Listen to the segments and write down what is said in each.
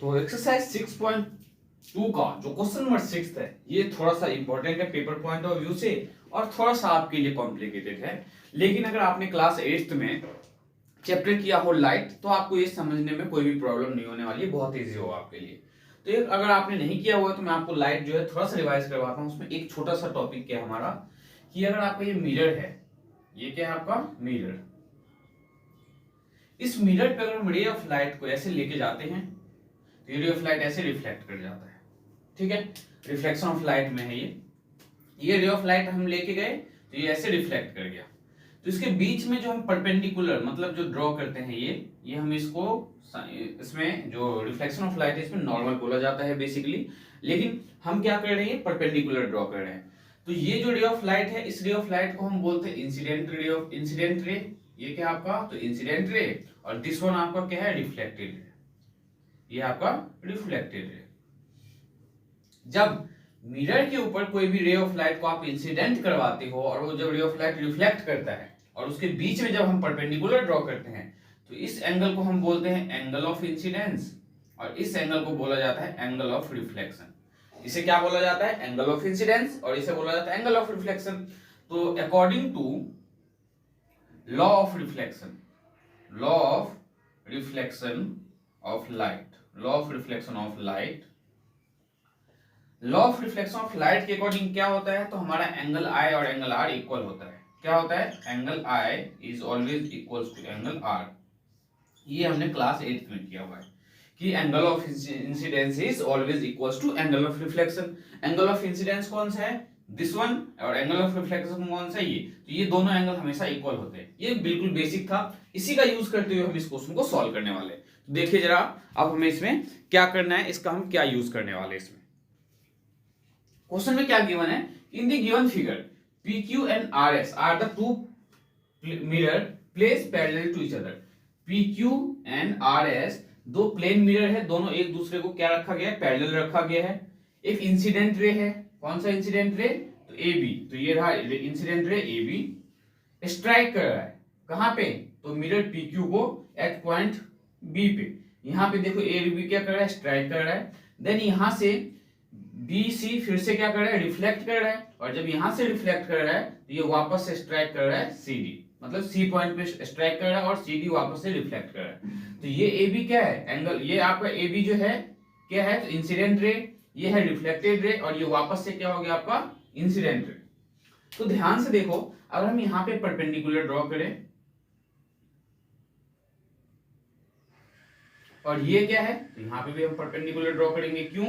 तो एक्सरसाइज 6.2 का जो क्वेश्चन नंबर 6 है ये थोड़ा सा इंपॉर्टेंट है पेपर पॉइंट ऑफ व्यू से और थोड़ा सा आपके लिए कॉम्प्लिकेटेड है, लेकिन अगर आपने क्लास 8th में चैप्टर किया हो लाइट तो आपको ये समझने में कोई भी प्रॉब्लम नहीं होने वाली है, बहुत ईजी होगा आपके लिए। तो ये अगर आपने नहीं किया हुआ है तो मैं आपको लाइट जो है थोड़ा सा रिवाइज करवाता हूँ। उसमें एक छोटा सा टॉपिक क्या है हमारा कि अगर आपका ये मिरर है, ये क्या है आपका मिरर, इस मिरर पे अगर हम रे ऑफ लाइट को ऐसे लेके जाते हैं तो ये रे ऑफ लाइट ऐसे रिफ्लेक्ट कर जाता है, ठीक है, रिफ्लेक्शन ऑफ लाइट में है ये रे ऑफ लाइट हम लेके गए तो ये ऐसे रिफ्लेक्ट कर गया। तो इसके बीच में जो हम परपेंडिकुलर मतलब जो ड्रॉ करते हैं ये हम इसको, इसमें जो रिफ्लेक्शन ऑफ लाइट है इसमें नॉर्मल बोला जाता है बेसिकली, लेकिन हम क्या कर रहे हैं परपेंडिकुलर ड्रॉ कर रहे हैं। तो ये जो रे ऑफ लाइट है इस रे ऑफ लाइट को हम बोलते हैं इंसिडेंट रे, ये क्या आपका तो इंसिडेंट रे, और दिस वन आपका क्या है रिफ्लेक्टेड रे, ये आपका रिफ्लेक्टेड रे। जब मिरर के ऊपर कोई भी रे ऑफ लाइट को आप इंसिडेंट करवाते हो और वो जब रे ऑफ लाइट रिफ्लेक्ट करता है और उसके बीच में जब हम परपेंडिकुलर ड्रॉ करते हैं तो इस एंगल को हम बोलते हैं एंगल ऑफ इंसिडेंस और इस एंगल को बोला जाता है एंगल ऑफ रिफ्लेक्शन। इसे क्या बोला जाता है एंगल ऑफ इंसिडेंस और इसे बोला जाता है एंगल ऑफ रिफ्लेक्शन। तो according to law of reflection, law of reflection of light, law of reflection of light, law of reflection of light के अकॉर्डिंग क्या होता है तो हमारा एंगल आई और एंगल आर इक्वल होता है। क्या होता है angle i is always equals to angle r. ये हमने क्लास 8th में किया हुआ है कि angle of incidence is always equals to angle of reflection. Angle of incidence कौन सा है दिस वन, और एंगल ऑफ रिफ्लेक्शन कौन सा है ये, तो ये दोनों एंगल हमेशा इक्वल होते हैं। ये बिल्कुल बेसिक था, इसी का यूज करते हुए हम इस क्वेश्चन को सॉल्व करने वाले हैं। तो देखिए जरा अब हमें इसमें क्या करना है, इसका हम क्या यूज करने वाले हैं। इसमें क्वेश्चन में क्या गिवन है, in the given figure PQ and RS are the two mirror place parallel to each other. PQ and RS दो प्लेन मिरर है, दोनों एक दूसरे को क्या रखा गया है पैरेलल रखा गया है। एक इंसिडेंट रे है, कौन सा इंसिडेंट रे तो AB, तो ये रहा इंसिडेंट रे AB स्ट्राइक कर रहा है कहां पे तो मिरर PQ को एट पॉइंट B पे। यहां पे देखो AB क्या कर रहा है स्ट्राइक कर रहा है, देन यहां से BC फिर से क्या कर रहा है रिफ्लेक्ट कर रहा है, और जब यहां से रिफ्लेक्ट कर रहा है तो ये वापस से स्ट्राइक कर रहा है CD, मतलब C पॉइंट पे स्ट्राइक कर रहा है और CD वापस से रिफ्लेक्ट कर रहा है। तो ये AB क्या है एंगल, ये आपका AB जो है क्या है तो इंसिडेंट रे, ये है रिफ्लेक्टेड रे, और ये वापस से क्या हो गया आपका इंसिडेंट रे। तो ध्यान से देखो अगर हम यहाँ पे परपेंडिकुलर ड्रॉ करें और ये क्या है तो यहाँ पे भी हम परपेंडिकुलर ड्रॉ करेंगे। क्यों,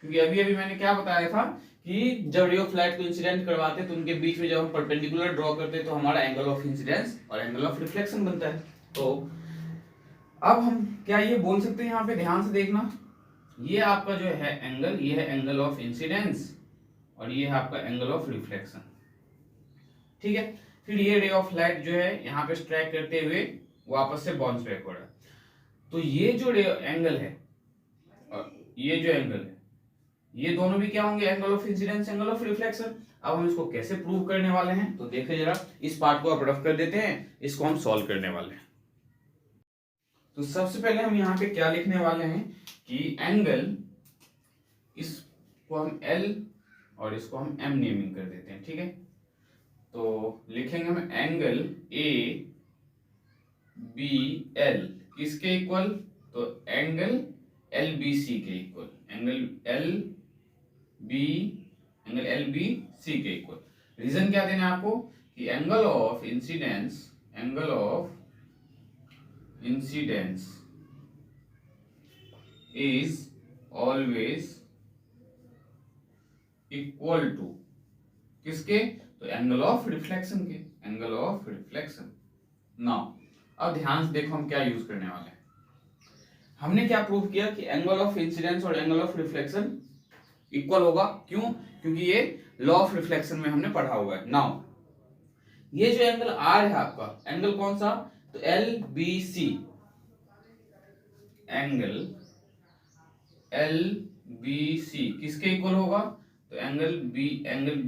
क्योंकि अभी अभी मैंने क्या बताया था कि जब रे ऑफ लाइट को इंसिडेंट करवाते तो उनके बीच में जब हम परपेंडिकुलर ड्रॉ करते तो हमारा एंगल ऑफ इंसिडेंस और एंगल ऑफ रिफ्लेक्शन बनता है। तो अब हम क्या ये बोल सकते हैं यहाँ पे ध्यान से देखना, ये आपका जो है एंगल, ये है एंगल ऑफ इंसिडेंस और ये है आपका एंगल ऑफ रिफ्लेक्शन, ठीक है। फिर ये रे ऑफ लाइट जो है यहाँ पे स्ट्राइक करते हुए वापस से बाउंस बैक हो रहा है। तो ये जो एंगल है और ये जो एंगल है ये दोनों भी क्या होंगे angle of incidence angle of reflection. अब हम इसको कैसे प्रूव करने वाले हैं तो देखिए जरा, इस पार्ट को आप रफ कर देते हैं, इसको हम सॉल्व करने वाले हैं। तो सबसे पहले हम यहाँ पे क्या लिखने वाले हैं कि एंगल, इसको हम L और इसको हम M नेमिंग कर देते हैं, ठीक है। तो लिखेंगे हम एंगल ABL किसके इक्वल तो एंगल LBC के इक्वल, एंगल LBC के इक्वल। रीजन क्या देना है आपको कि angle of incidence, angle of incidence is always equal to किसके तो एंगल ऑफ रिफ्लेक्शन के, एंगल ऑफ रिफ्लेक्शन। नाउ अब ध्यान से देखो हम क्या यूज करने वाले हैं। हमने क्या प्रूव किया कि एंगल ऑफ इंसिडेंस और एंगल ऑफ रिफ्लेक्शन इक्वल होगा। क्यों, क्योंकि ये लॉ ऑफ रिफ्लेक्शन में हमने पढ़ा हुआ है। नाउ ये जो एंगल आर है आपका एंगल कौन सा तो LBC, एंगल LBC किसके इक्वल होगा तो एंगल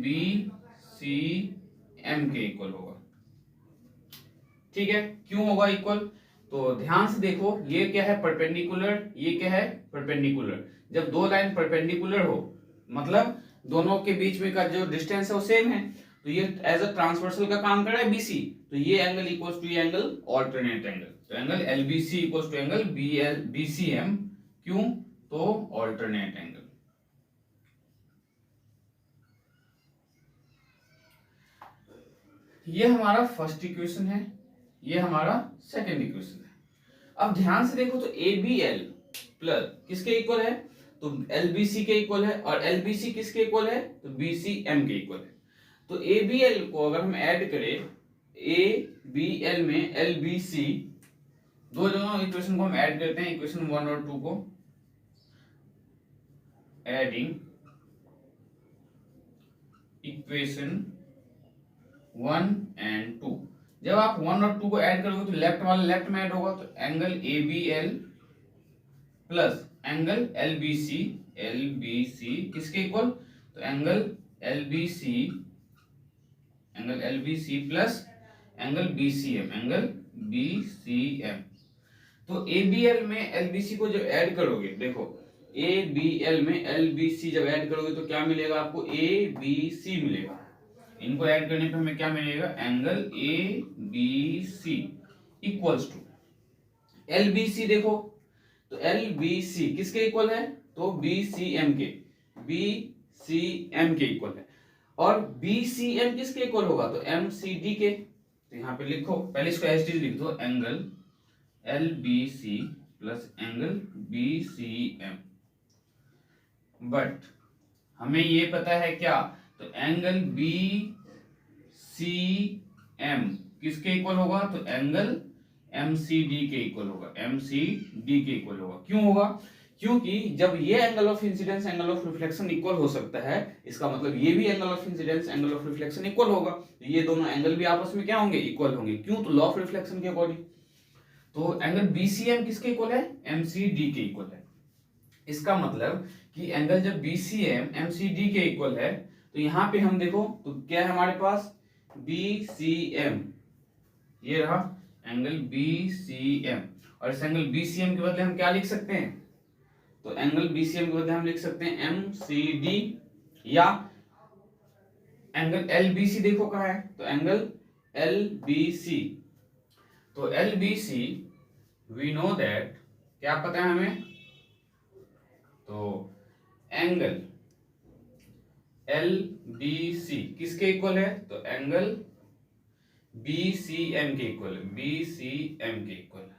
BCM के इक्वल होगा, ठीक है। क्यों होगा इक्वल तो ध्यान से देखो, ये क्या है परपेंडिकुलर, ये क्या है परपेंडिकुलर। जब दो लाइन परपेंडिकुलर हो मतलब दोनों के बीच में का जो डिस्टेंस है वो सेम है, तो ये एज अ ट्रांसवर्सल का काम कर रहा है बीसी, तो ये एंगल इक्वल्स टू ये एंगल ऑल्टरनेट एंगल, तो angle LBC equals to angle BCM. क्यों? तो ऑल्टरनेट एंगल। ये हमारा फर्स्ट इक्वेशन है, ये हमारा सेकंड इक्वेशन है। अब ध्यान से देखो, तो ए बी एल प्लस किसके इक्वल है? तो एल बी सी के इक्वल है, और एल बी सी किसके इक्वल है? तो बी सी एम के इक्वल है। तो ए बी एल को अगर हम ऐड करें, ए बी एल में एल बी सी, दोनों इक्वेशन को हम ऐड करते हैं, इक्वेशन 1 और 2 को, एडिंग इक्वेशन 1 एंड 2। जब आप 1 और 2 को ऐड करोगे तो लेफ्ट वाला लेफ्ट में ऐड होगा, तो angle A B L plus angle L B C किसके इक्वल? तो angle L B C plus angle B C M. तो ए बी एल में एल बी सी को जब ऐड करोगे, देखो ए बी एल में एल बी सी जब ऐड करोगे तो क्या मिलेगा आपको? ए बी सी मिलेगा। इनको ऐड करने पे हमें क्या मिलेगा? Angle A B C equals to L B C. देखो तो एल बी सी किसके इक्वल है? तो बी सी एम के, बी सी एम के इक्वल है। और बी सी एम किसके इक्वल होगा? तो एम सी डी के। तो यहाँ पे लिखो, पहले इसको एस टी लिख दो, angle L B C plus angle B C M. But हमें ये पता है क्या? तो एंगल बी सी एम किसके इक्वल होगा? तो एंगल एम सी डी के इक्वल होगा, एम सी डी के इक्वल होगा। क्यों होगा? क्योंकि जब ये angle of incidence angle of reflection equal हो सकता है, इसका मतलब ये भी angle of incidence angle of reflection equal होगा, तो ये दोनों एंगल भी आपस में क्या होंगे? इक्वल होंगे। क्यों? तो लॉ ऑफ रिफ्लेक्शन के अकॉर्डिंग। तो एंगल बीसीएम किसके इक्वल है? एमसीडी के इक्वल है। इसका मतलब कि एंगल जब बीसीएम एमसीडी के इक्वल है, तो यहां पे हम देखो तो क्या है हमारे पास? बीसीएम, ये रहा एंगल बीसीएम, और इस एंगल बीसीएम के बदले हम क्या लिख सकते हैं? तो एंगल बीसीएम के बदले हम लिख सकते हैं एमसीडी, या एंगल एलबीसी देखो कहाँ है? तो एंगल एलबीसी, तो एलबीसी वी नो दैट, क्या पता है हमें? तो एंगल एलबीसी किसके इक्वल है? तो एंगल बीसीएम के इक्वल है, बीसीएम के इक्वल है।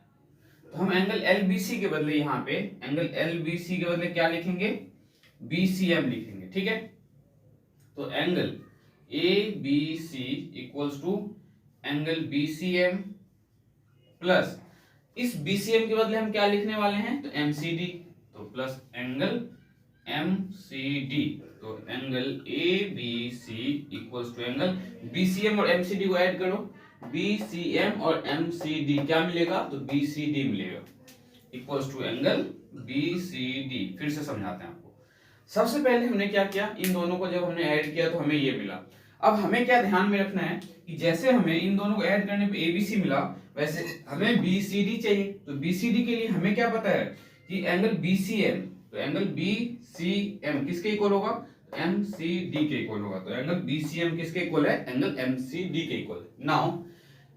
तो हम एंगल एलबीसी के बदले यहाँ पे एंगल एलबीसी के बदले क्या लिखेंगे? बीसीएम लिखेंगे, ठीक है। तो angle A B C equals to angle BCM plus इस बीसीएम के बदले हम क्या लिखने वाले हैं? तो एमसीडी, तो प्लस एंगल एमसीडी, तो angle A B C equals to angle BCM और एमसीडी को ऐड करो, बीसीएम और एमसीडी क्या मिलेगा? तो बीसीडी मिलेगा, इक्वल्स टू एंगल बीसीडी। फिर से समझाते हैं आपको। सबसे पहले हमने क्या किया? इन दोनों को जब हमने ऐड किया तो हमें ये मिला। अब हमें क्या ध्यान में रखना है कि जैसे हमें इन दोनों को ऐड करने पे एबीसी मिला, वैसे हमें बीसीडी चाहिए। तो बीसीडी के लिए हमें क्या पता है कि एंगल बीसीएम, तो एंगल बीसीएम किसके इक्वल होगा? एमसीडी के इक्वल होगा। तो एंगल बीसीएम किसके इक्वल है? एंगल एमसीडी के इक्वल है। नाउ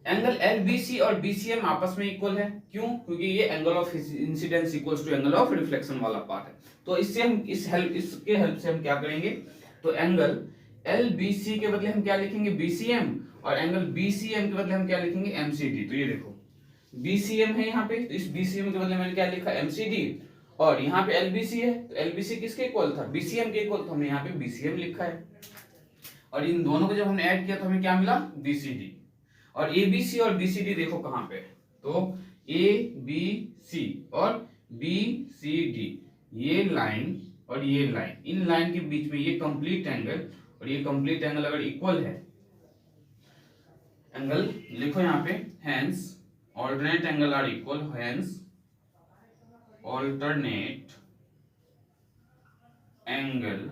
एंगल एलबीसी और बीसीएम आपस में इक्वल है। क्यों? क्योंकि ये angle of incidence equals to angle of reflection वाला पार्ट है। तो इससे हम इसके हेल्प से हम क्या करेंगे? तो एंगल एलबीसी के बदले हम क्या लिखेंगे? बीसीएम, और एंगल बीसीएम के बदले हम क्या लिखेंगे? एमसीडी। तो ये देखो बीसीएम है यहाँ पे, तो इस बीसीएम के बदले मैंने क्या लिखा? एमसीडी, और यहाँ पे एलबीसी है, तो एलबीसी किसके इक्वल था? बीसीएम के इक्वल, तो हमने यहाँ पे बीसीएम लिखा है। और इन दोनों को जब हमने ऐड किया तो हमें क्या मिला? बीसीडी। और एबीसी और बीसीडी देखो कहाँ पे? तो ए बी सी और बी सी डी, ये लाइन और ये लाइन, इन लाइन के बीच में ये कंप्लीट एंगल और ये कंप्लीट एंगल अगर इक्वल है, एंगल लिखो यहाँ पे, hence alternate angle are equal, hence alternate angle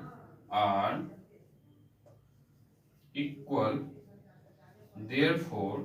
are equal, therefore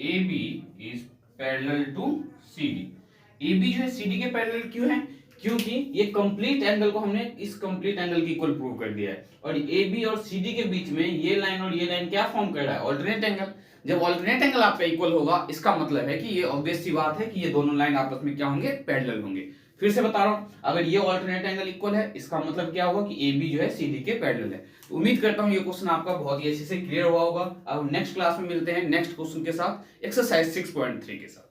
A B is parallel to C D. A B जो है सी डी के पैरेलल क्यों है? क्योंकि ये कंप्लीट एंगल को हमने इस कंप्लीट एंगल की इक्वल प्रूव कर दिया है, और ए बी और सी डी के बीच में ये लाइन और ये लाइन क्या फॉर्म कर रहा है? Alternate angle. जब ऑल्टरनेट एंगल आपका इक्वल होगा, इसका मतलब है कि ये ऑब्वियस सी बात है कि ये दोनों लाइन आपस में क्या होंगे? पैरेलल होंगे। फिर से बता रहा हूं, अगर ये ऑल्टरनेट एंगल इक्वल है, इसका मतलब क्या होगा? कि ए बी जो है सी डी के पैरेलल है। तो उम्मीद करता हूं ये क्वेश्चन आपका बहुत ही अच्छे से क्लियर हुआ होगा। अब नेक्स्ट क्लास में मिलते हैं नेक्स्ट क्वेश्चन के साथ, एक्सरसाइज 6.3 के साथ।